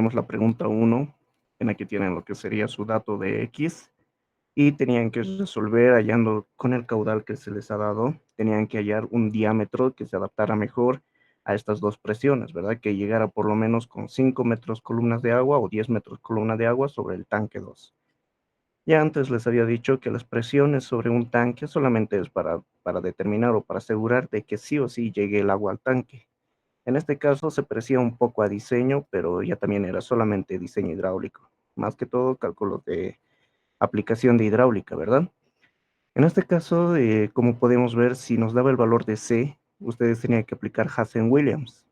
tenemos la pregunta 1, en la que tienen lo que sería su dato de X y tenían que resolver hallando con el caudal que se les ha dado, tenían que hallar un diámetro que se adaptara mejor a estas dos presiones, ¿verdad? Que llegara por lo menos con 5 metros columnas de agua o 10 metros columna de agua sobre el tanque 2. Ya antes les había dicho que las presiones sobre un tanque solamente es para determinar o para asegurar de que sí o sí llegue el agua al tanque. En este caso se parecía un poco a diseño, pero ya también era solamente diseño hidráulico. Más que todo cálculos de aplicación de hidráulica, ¿verdad? En este caso, como podemos ver, si nos daba el valor de C, ustedes tenían que aplicar Hazen-Williams.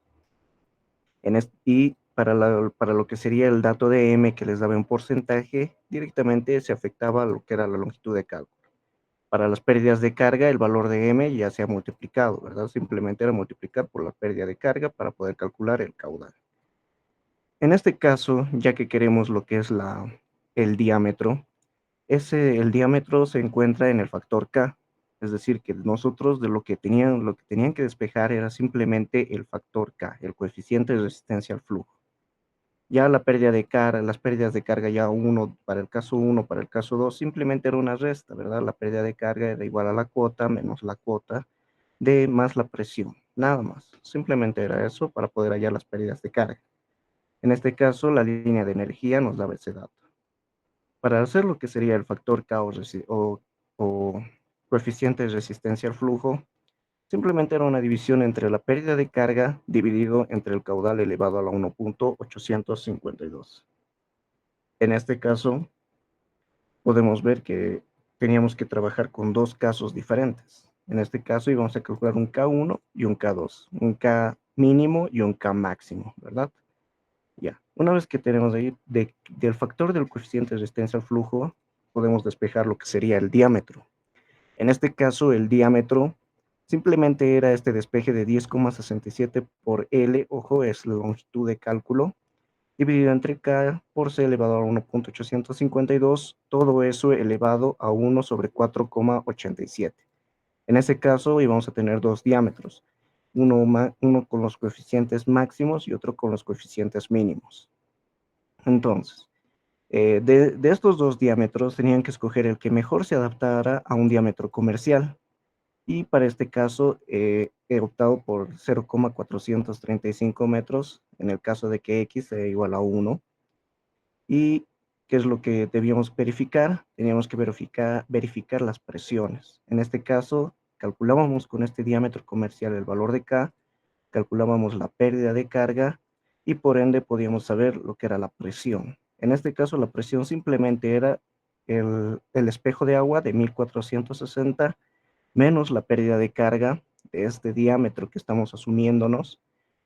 Y para lo que sería el dato de M que les daba en porcentaje, directamente se afectaba a lo que era la longitud de cálculo. Para las pérdidas de carga, el valor de M ya se ha multiplicado, ¿verdad? Simplemente era multiplicar por la pérdida de carga para poder calcular el caudal. En este caso, ya que queremos lo que es el diámetro, el diámetro se encuentra en el factor K, es decir, que nosotros de lo que tenían que despejar era simplemente el factor K, el coeficiente de resistencia al flujo. Ya la pérdida de carga, las pérdidas de carga ya para el caso 1, para el caso 2, simplemente era una resta, ¿verdad? La pérdida de carga era igual a la cuota menos la cuota de más la presión, nada más. Simplemente era eso para poder hallar las pérdidas de carga. En este caso, la línea de energía nos daba ese dato. Para hacer lo que sería el factor K o coeficiente de resistencia al flujo, simplemente era una división entre la pérdida de carga dividido entre el caudal elevado a la 1.852. En este caso, podemos ver que teníamos que trabajar con dos casos diferentes. En este caso íbamos a calcular un K1 y un K2, un K mínimo y un K máximo, ¿verdad? Ya, una vez que tenemos ahí del factor del coeficiente de resistencia al flujo, podemos despejar lo que sería el diámetro. En este caso, el diámetro simplemente era este despeje de 10,67 por L, ojo, es la longitud de cálculo, dividido entre K por C elevado a 1.852, todo eso elevado a 1 sobre 4,87. En ese caso íbamos a tener dos diámetros, uno con los coeficientes máximos y otro con los coeficientes mínimos. Entonces, de estos dos diámetros tenían que escoger el que mejor se adaptara a un diámetro comercial. Y para este caso he optado por 0,435 metros, en el caso de que X sea igual a 1. ¿Y qué es lo que debíamos verificar? Teníamos que verificar las presiones. En este caso, calculábamos con este diámetro comercial el valor de K, calculábamos la pérdida de carga y por ende podíamos saber lo que era la presión. En este caso, la presión simplemente era el espejo de agua de 1460 menos la pérdida de carga de este diámetro que estamos asumiéndonos,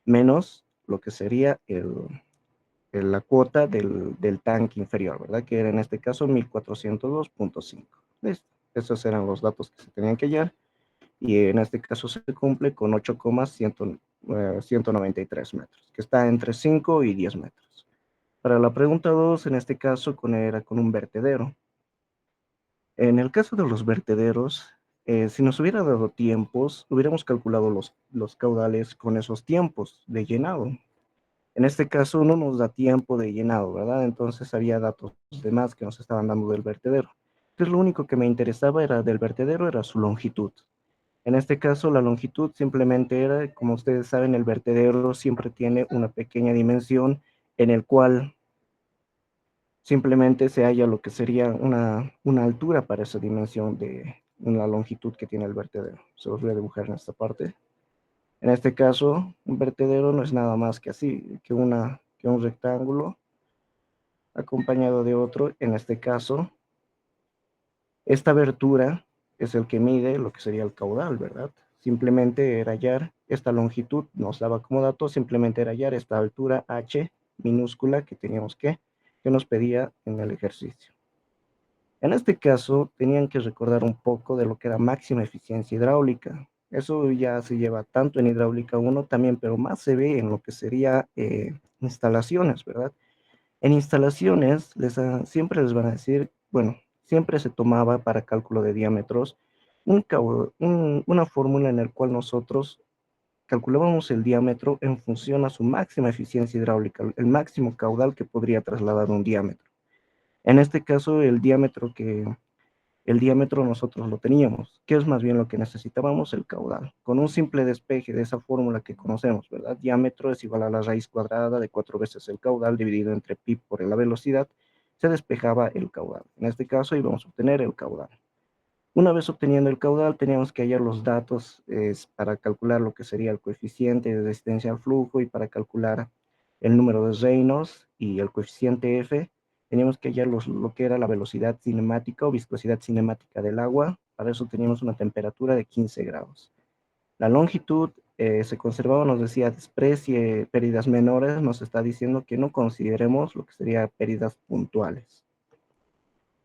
menos lo que sería la cuota del tanque inferior, ¿verdad? Que era en este caso 1402.5. Listo. Esos eran los datos que se tenían que hallar y en este caso se cumple con 8,193 metros, que está entre 5 y 10 metros. Para la pregunta 2, en este caso era con un vertedero. En el caso de los vertederos, si nos hubiera dado tiempos, hubiéramos calculado los caudales con esos tiempos de llenado. En este caso no nos da tiempo de llenado, ¿verdad? Entonces había datos de más que nos estaban dando del vertedero. Entonces lo único que me interesaba era del vertedero, era su longitud. En este caso la longitud simplemente era, como ustedes saben, el vertedero siempre tiene una pequeña dimensión en el cual simplemente se halla lo que sería una altura para esa dimensión de la longitud que tiene el vertedero. Se los voy a dibujar en esta parte. En este caso, un vertedero no es nada más que así, que un rectángulo acompañado de otro. En este caso, esta abertura es el que mide lo que sería el caudal, ¿verdad? Simplemente era hallar esta longitud, nos daba como dato, simplemente era hallar esta altura h minúscula que teníamos que nos pedía en el ejercicio. En este caso, tenían que recordar un poco de lo que era máxima eficiencia hidráulica. Eso ya se lleva tanto en hidráulica 1 también, pero más se ve en lo que sería instalaciones, ¿verdad? En instalaciones siempre les van a decir, bueno, siempre se tomaba para cálculo de diámetros una fórmula en la cual nosotros calculábamos el diámetro en función a su máxima eficiencia hidráulica, el máximo caudal que podría trasladar un diámetro. En este caso, el diámetro nosotros lo teníamos, que es más bien lo que necesitábamos, el caudal. Con un simple despeje de esa fórmula que conocemos, ¿verdad? Diámetro es igual a la raíz cuadrada de 4 veces el caudal dividido entre pi por la velocidad, se despejaba el caudal. En este caso íbamos a obtener el caudal. Una vez obteniendo el caudal, teníamos que hallar los datos para calcular lo que sería el coeficiente de resistencia al flujo y para calcular el número de Reynolds y el coeficiente F, teníamos que hallar lo que era la velocidad cinemática o viscosidad cinemática del agua. Para eso teníamos una temperatura de 15 grados. La longitud se conservaba, nos decía, desprecie pérdidas menores, nos está diciendo que no consideremos lo que sería pérdidas puntuales.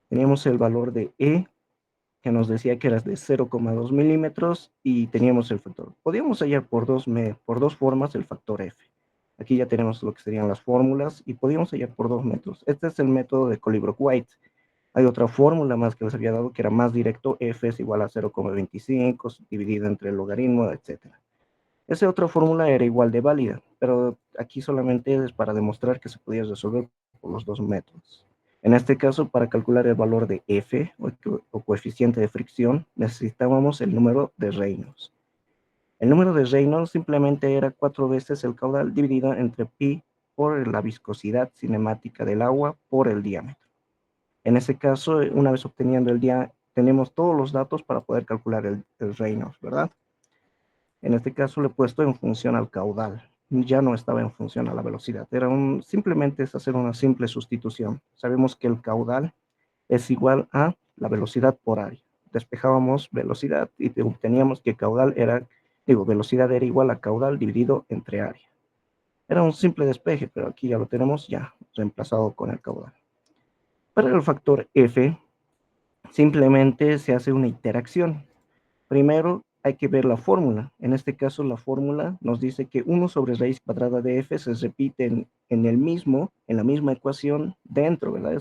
Teníamos el valor de E, que nos decía que era de 0,2 milímetros y teníamos el factor. Podíamos hallar por dos formas el factor F. Aquí ya tenemos lo que serían las fórmulas y podíamos hallar por 2 métodos. Este es el método de Colibrock-White. Hay otra fórmula más que les había dado que era más directo, F es igual a 0,25 dividido entre el logaritmo, etc. Esa otra fórmula era igual de válida, pero aquí solamente es para demostrar que se podía resolver por los dos métodos. En este caso, para calcular el valor de F, o coeficiente de fricción, necesitábamos el número de Reynolds. El número de Reynolds simplemente era 4 veces el caudal dividido entre pi por la viscosidad cinemática del agua por el diámetro. En ese caso, una vez obteniendo el diámetro, tenemos todos los datos para poder calcular el Reynolds, ¿verdad? En este caso le he puesto en función al caudal. Ya no estaba en función a la velocidad. Simplemente es hacer una simple sustitución. Sabemos que el caudal es igual a la velocidad por área. Despejábamos velocidad y obteníamos que velocidad era igual a caudal dividido entre área. Era un simple despeje, pero aquí ya lo tenemos ya reemplazado con el caudal. Para el factor F, simplemente se hace una interacción. Primero hay que ver la fórmula. En este caso, la fórmula nos dice que 1 sobre raíz cuadrada de f se repite en la misma ecuación dentro, ¿verdad?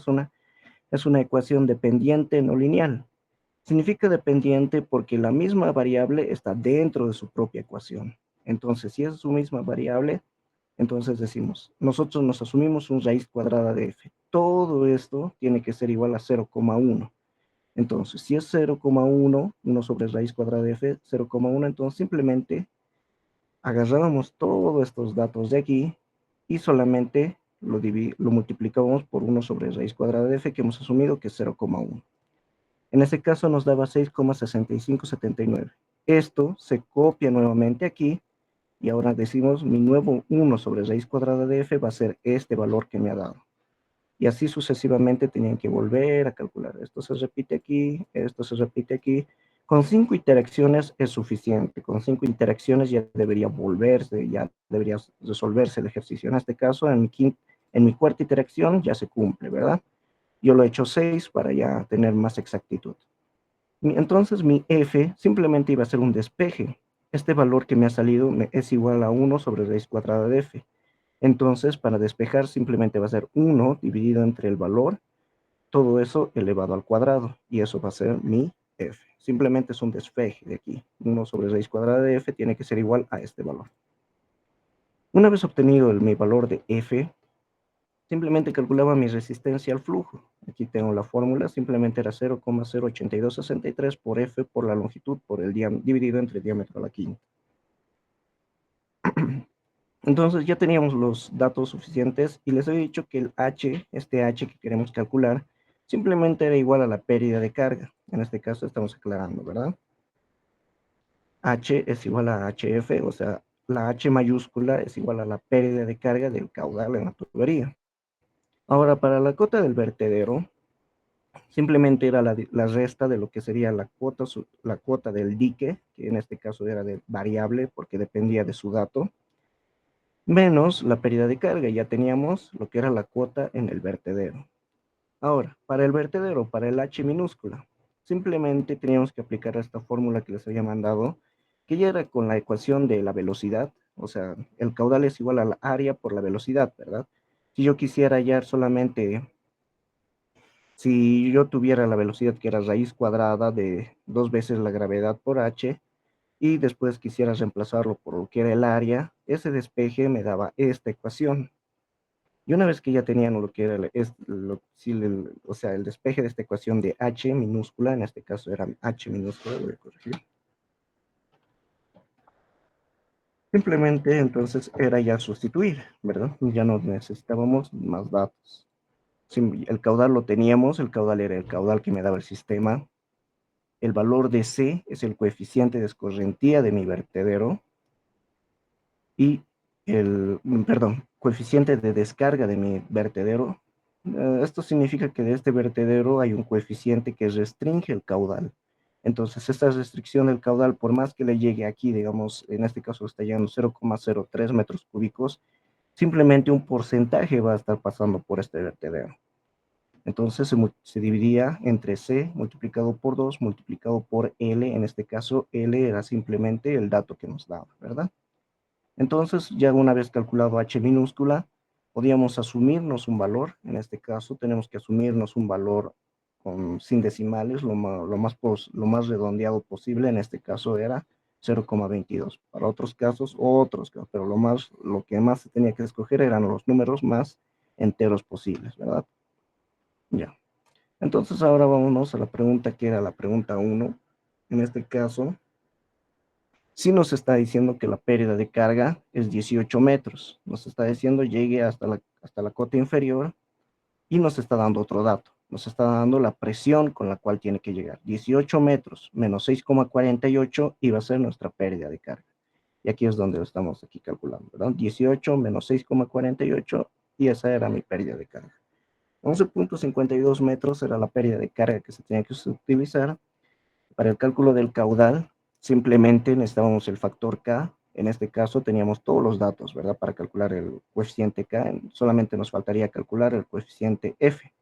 Es una ecuación dependiente no lineal. Significa dependiente porque la misma variable está dentro de su propia ecuación. Entonces, si es su misma variable, entonces decimos, nosotros nos asumimos un raíz cuadrada de f. Todo esto tiene que ser igual a 0,1. Entonces, si es 0,1, 1 sobre raíz cuadrada de f, 0,1, entonces simplemente agarrábamos todos estos datos de aquí y solamente lo multiplicábamos por 1 sobre raíz cuadrada de f, que hemos asumido que es 0,1. En ese caso nos daba 6,6579. Esto se copia nuevamente aquí y ahora decimos mi nuevo 1 sobre raíz cuadrada de f va a ser este valor que me ha dado. Y así sucesivamente tenían que volver a calcular. Esto se repite aquí, esto se repite aquí. Con 5 interacciones es suficiente. Con 5 interacciones ya debería volverse, ya debería resolverse el ejercicio. En este caso, en mi cuarta interacción ya se cumple, ¿verdad? Yo lo he hecho 6 para ya tener más exactitud. Entonces mi f simplemente iba a ser un despeje. Este valor que me ha salido es igual a 1 sobre raíz cuadrada de f. Entonces, para despejar simplemente va a ser 1 dividido entre el valor, todo eso elevado al cuadrado, y eso va a ser mi f. Simplemente es un despeje de aquí. 1 sobre raíz cuadrada de f tiene que ser igual a este valor. Una vez obtenido mi valor de f, simplemente calculaba mi resistencia al flujo. Aquí tengo la fórmula, simplemente era 0,08263 por f por la longitud por el dividido entre diámetro a la quinta. Entonces ya teníamos los datos suficientes y les he dicho que el h, este h que queremos calcular, simplemente era igual a la pérdida de carga. En este caso estamos aclarando, ¿verdad? H es igual a HF, o sea, la H mayúscula es igual a la pérdida de carga del caudal en la tubería. Ahora, para la cota del vertedero, simplemente era la resta de lo que sería la cuota del dique, que en este caso era de variable porque dependía de su dato, menos la pérdida de carga. Ya teníamos lo que era la cuota en el vertedero. Ahora, para el vertedero, para el H minúscula, simplemente teníamos que aplicar esta fórmula que les había mandado, que ya era con la ecuación de la velocidad, o sea, el caudal es igual a la área por la velocidad, ¿verdad? Si yo quisiera hallar solamente, si yo tuviera la velocidad que era raíz cuadrada de 2 veces la gravedad por H, y después quisiera reemplazarlo por lo que era el área, ese despeje me daba esta ecuación. Y una vez que ya tenían lo que era o sea, el despeje de esta ecuación de h minúscula, en este caso era h minúscula, voy a corregir. Simplemente entonces era ya sustituir, ¿verdad? Ya no necesitábamos más datos. El caudal lo teníamos, el caudal era el caudal que me daba el sistema. El valor de C es el coeficiente de escorrentía de mi vertedero y perdón, coeficiente de descarga de mi vertedero. Esto significa que de este vertedero hay un coeficiente que restringe el caudal. Entonces, esta restricción del caudal, por más que le llegue aquí, digamos, en este caso está llegando 0,03 metros cúbicos, simplemente un porcentaje va a estar pasando por este vertedero. Entonces se dividía entre C multiplicado por 2 multiplicado por L. En este caso, L era simplemente el dato que nos daba, ¿verdad? Entonces, ya una vez calculado H minúscula, podíamos asumirnos un valor. En este caso, tenemos que asumirnos un valor sin decimales, lo más redondeado posible. En este caso era 0,22. Para otros casos, pero lo que más se tenía que escoger eran los números más enteros posibles, ¿verdad? Ya. Entonces, ahora vámonos a la pregunta que era la pregunta 1. En este caso, sí nos está diciendo que la pérdida de carga es 18 metros. Nos está diciendo llegue hasta la cota inferior y nos está dando otro dato. Nos está dando la presión con la cual tiene que llegar. 18 metros menos 6,48 iba a ser nuestra pérdida de carga. Y aquí es donde lo estamos aquí calculando, ¿verdad? 18 menos 6,48 y esa era mi pérdida de carga. 11,52 metros era la pérdida de carga que se tenía que utilizar. Para el cálculo del caudal, simplemente necesitábamos el factor K. En este caso teníamos todos los datos, ¿verdad? Para calcular el coeficiente K, solamente nos faltaría calcular el coeficiente F.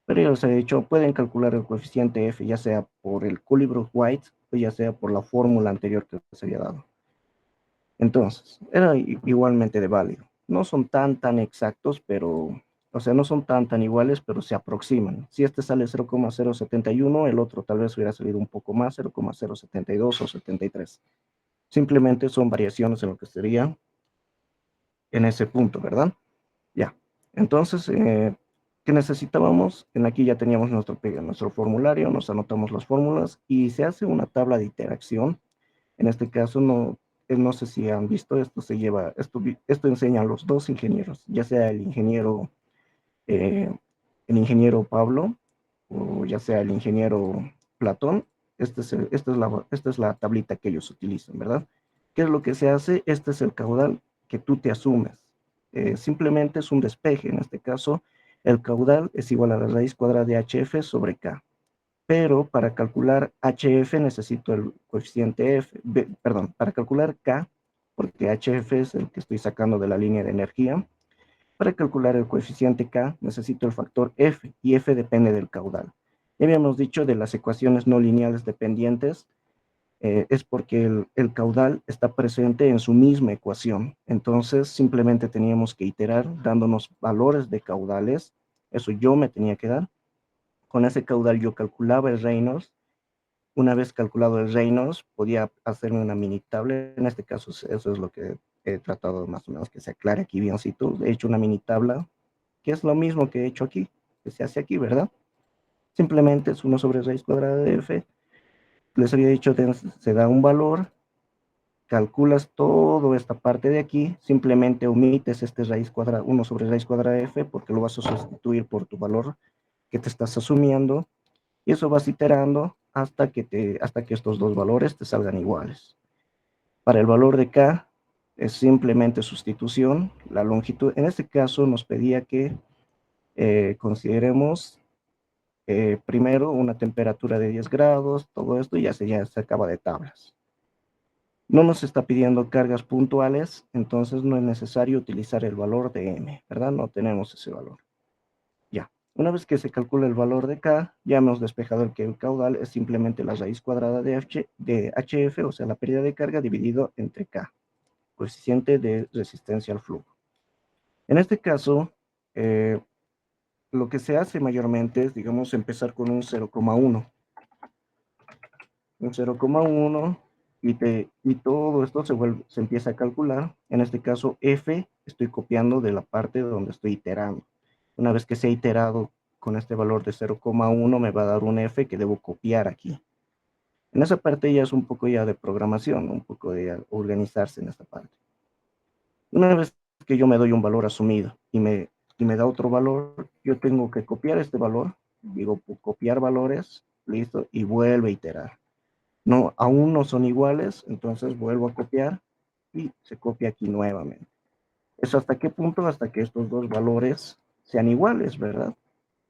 Pero ya les he dicho, pueden calcular el coeficiente F ya sea por el Cullingham-White o ya sea por la fórmula anterior que les había dado. Entonces, era igualmente de válido. No son tan exactos, pero, o sea, no son tan iguales, pero se aproximan. Si este sale 0,071, el otro tal vez hubiera salido un poco más, 0,072 o 73. Simplemente son variaciones en lo que sería en ese punto, ¿verdad? Ya. Entonces, ¿qué necesitábamos? En aquí ya teníamos nuestro formulario, nos anotamos las fórmulas y se hace una tabla de interacción. En este caso, no sé si han visto, esto enseña a los dos ingenieros, ya sea eh, el ingeniero Pablo o ya sea el ingeniero Platón. Esta es la tablita que ellos utilizan, ¿verdad? ¿Qué es lo que se hace? Este es el caudal que tú te asumes. Simplemente es un despeje. En este caso, el caudal es igual a la raíz cuadrada de HF sobre K. Pero para calcular HF necesito el coeficiente F, perdón, para calcular K, porque HF es el que estoy sacando de la línea de energía, para calcular el coeficiente K necesito el factor F, y F depende del caudal. Ya habíamos dicho de las ecuaciones no lineales dependientes, es porque el caudal está presente en su misma ecuación. Entonces, simplemente teníamos que iterar dándonos valores de caudales, eso yo me tenía que dar. Con ese caudal yo calculaba el Reynolds. Una vez calculado el Reynolds, podía hacerme una mini tabla. En este caso, eso es lo que he tratado más o menos que se aclare aquí biencito. He hecho una mini tabla, que es lo mismo que he hecho aquí, que se hace aquí, ¿verdad? Simplemente es 1 sobre raíz cuadrada de f. Les había dicho, se da un valor, calculas toda esta parte de aquí, simplemente omites este raíz cuadrada, 1 sobre raíz cuadrada de f, porque lo vas a sustituir por tu valor que te estás asumiendo, y eso vas iterando hasta que estos dos valores te salgan iguales. Para el valor de K es simplemente sustitución. La longitud, en este caso nos pedía que consideremos primero una temperatura de 10 grados, todo esto ya se acaba de tablas. No nos está pidiendo cargas puntuales, entonces no es necesario utilizar el valor de M, ¿verdad? No tenemos ese valor. Ya. Una vez que se calcula el valor de K, ya hemos despejado que el caudal es simplemente la raíz cuadrada de HF, o sea, la pérdida de carga dividido entre K, coeficiente de resistencia al flujo. En este caso, lo que se hace mayormente es, digamos, empezar con un 0,1. Un 0,1 y todo esto se empieza a calcular. En este caso, F estoy copiando de la parte donde estoy iterando. Una vez que se ha iterado con este valor de 0,1, me va a dar un F que debo copiar aquí. En esa parte ya es un poco ya de programación, un poco de organizarse en esta parte. Una vez que yo me doy un valor asumido y me da otro valor, yo tengo que copiar este valor, digo copiar valores, listo, y vuelve a iterar. No, aún no son iguales, entonces vuelvo a copiar y se copia aquí nuevamente. ¿Eso hasta qué punto? Hasta que estos dos valores sean iguales, ¿verdad?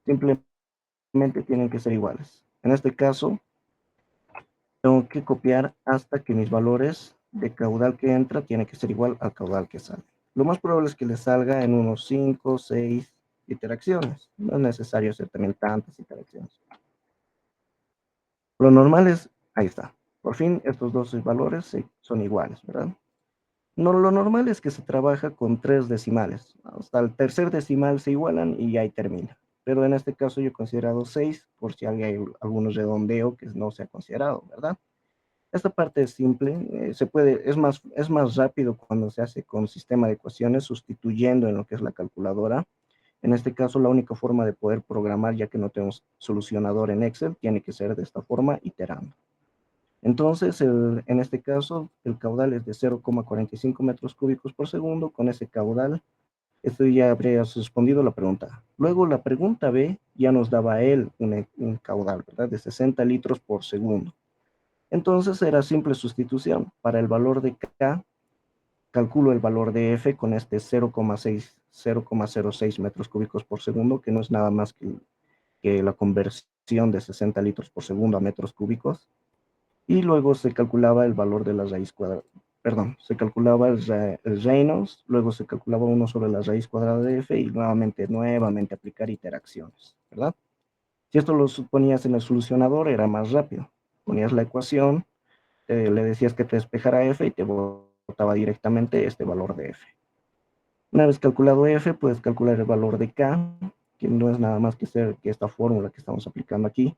Simplemente tienen que ser iguales. En este caso, tengo que copiar hasta que mis valores de caudal que entra tiene que ser igual al caudal que sale. Lo más probable es que le salga en unos 5 o 6 interacciones. No es necesario hacer también tantas interacciones. Lo normal es, ahí está. Por fin, estos dos valores son iguales, ¿verdad? No, lo normal es que se trabaja con 3 decimales. Hasta el tercer decimal se igualan y ahí termina. Pero en este caso yo he considerado 6 por si hay algún redondeo que no se ha considerado, ¿verdad? Esta parte es simple, es más rápido cuando se hace con sistema de ecuaciones, sustituyendo en lo que es la calculadora. En este caso, la única forma de poder programar, ya que no tenemos solucionador en Excel, tiene que ser de esta forma, iterando. Entonces, en este caso, el caudal es de 0,45 metros cúbicos por segundo. Con ese caudal, esto ya habría respondido la pregunta A. Luego, la pregunta B ya nos daba a él un caudal, ¿verdad? De 60 litros por segundo. Entonces, era simple sustitución. Para el valor de K, calculo el valor de F con este 0,06 metros cúbicos por segundo, que no es nada más que la conversión de 60 litros por segundo a metros cúbicos. Y luego se calculaba el valor de la raíz cuadrada, perdón, se calculaba el Reynolds, luego se calculaba 1 sobre la raíz cuadrada de F y nuevamente aplicar interacciones, ¿verdad? Si esto lo ponías en el solucionador era más rápido. Ponías la ecuación, le decías que te despejara F y te botaba directamente este valor de F. Una vez calculado F, puedes calcular el valor de K, que no es nada más que esta fórmula que estamos aplicando aquí.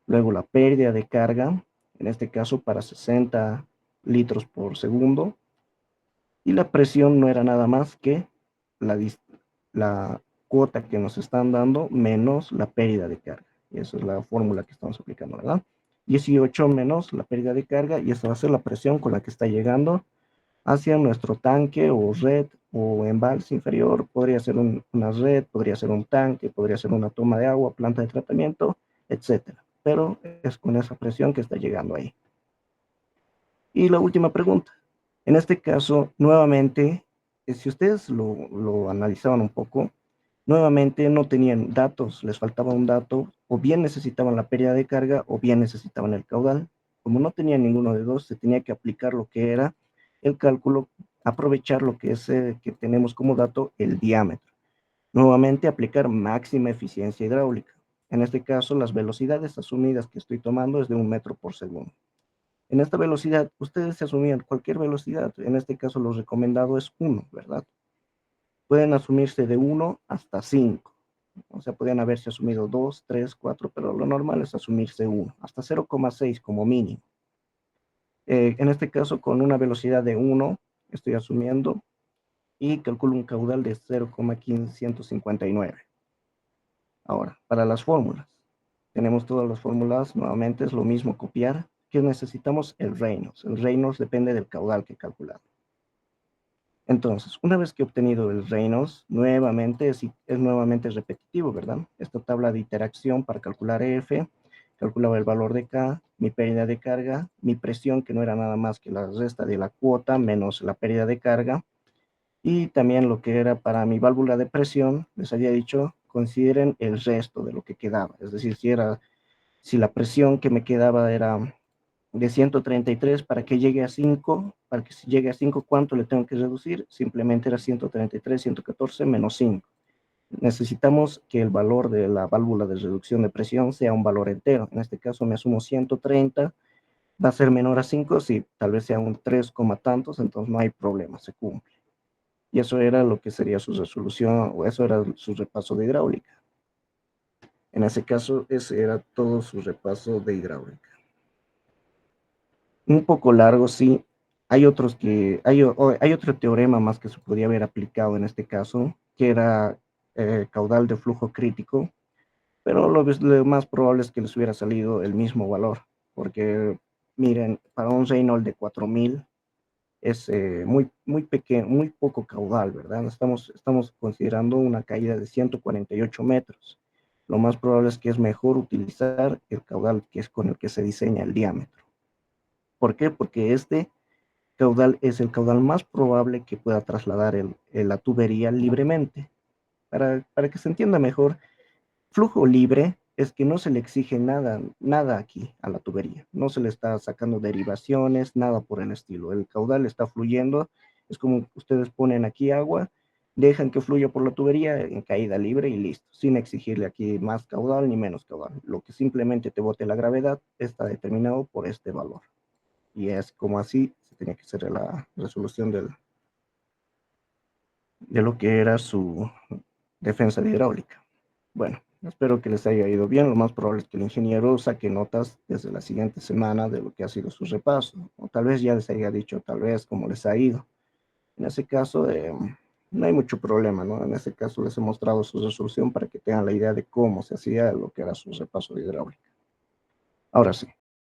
Luego la pérdida de carga, en este caso para 60 litros por segundo. Y la presión no era nada más que la, la cuota que nos están dando menos la pérdida de carga. Y esa es la fórmula que estamos aplicando, ¿verdad? 18 menos la pérdida de carga y esa va a ser la presión con la que está llegando hacia nuestro tanque o red o embalse inferior. Podría ser una red, podría ser un tanque, podría ser una toma de agua, planta de tratamiento, etcétera. Pero es con esa presión que está llegando ahí. Y la última pregunta. En este caso, nuevamente, si ustedes lo analizaban un poco, nuevamente no tenían datos, les faltaba un dato, o bien necesitaban la pérdida de carga, o bien necesitaban el caudal. Como no tenían ninguno de dos, se tenía que aplicar lo que era el cálculo, aprovechar lo que es que tenemos como dato el diámetro. Nuevamente, aplicar máxima eficiencia hidráulica. En este caso, las velocidades asumidas que estoy tomando es de 1 metro por segundo. En esta velocidad, ustedes se asumían cualquier velocidad, en este caso lo recomendado es 1, ¿verdad? Pueden asumirse de 1 hasta 5. O sea, podrían haberse asumido 2, 3, 4, pero lo normal es asumirse 1, hasta 0,6 como mínimo. En este caso, con una velocidad de 1, estoy asumiendo y calculo un caudal de 0,559. Ahora, para las fórmulas. Tenemos todas las fórmulas, nuevamente es lo mismo copiar, que necesitamos el Reynolds. El Reynolds depende del caudal que calculamos. Entonces, una vez que he obtenido el Reynolds, nuevamente es nuevamente repetitivo, ¿verdad? Esta tabla de interacción para calcular F, calculaba el valor de K, mi pérdida de carga, mi presión, que no era nada más que la resta de la cuota menos la pérdida de carga, y también lo que era para mi válvula de presión, les había dicho, consideren el resto de lo que quedaba, es decir, si la presión que me quedaba era de 133 para que llegue a 5, para que llegue a 5, ¿cuánto le tengo que reducir? Simplemente era 133, 114 menos 5. Necesitamos que el valor de la válvula de reducción de presión sea un valor entero. En este caso me asumo 130, va a ser menor a 5, sí, tal vez sea un 3, tantos, entonces no hay problema, se cumple. Y eso era lo que sería su resolución, o eso era su repaso de hidráulica. En ese caso, ese era todo su repaso de hidráulica. Un poco largo, sí. Hay otros que, hay otro teorema más que se podía haber aplicado en este caso, que era caudal de flujo crítico, pero lo más probable es que les hubiera salido el mismo valor, porque miren, para un Reynolds de 4000 es muy pequeño, muy poco caudal, ¿verdad? Estamos considerando una caída de 148 metros. Lo más probable es que es mejor utilizar el caudal que es con el que se diseña el diámetro. ¿Por qué? Porque este caudal es el caudal más probable que pueda trasladar la tubería libremente. Para que se entienda mejor, flujo libre es que no se le exige nada aquí a la tubería. No se le está sacando derivaciones, nada por el estilo. El caudal está fluyendo. Es como ustedes ponen aquí agua, dejan que fluya por la tubería en caída libre y listo, sin exigirle aquí más caudal ni menos caudal. Lo que simplemente te bote la gravedad está determinado por este valor. Y es como así se tenía que hacer la resolución de lo que era su defensa de hidráulica. Bueno, espero que les haya ido bien. Lo más probable es que el ingeniero saque notas desde la siguiente semana de lo que ha sido su repaso, o tal vez ya les haya dicho, tal vez, cómo les ha ido. En ese caso, no hay mucho problema, ¿no? En ese caso les he mostrado su resolución para que tengan la idea de cómo se hacía lo que era su repaso de hidráulica. Ahora sí.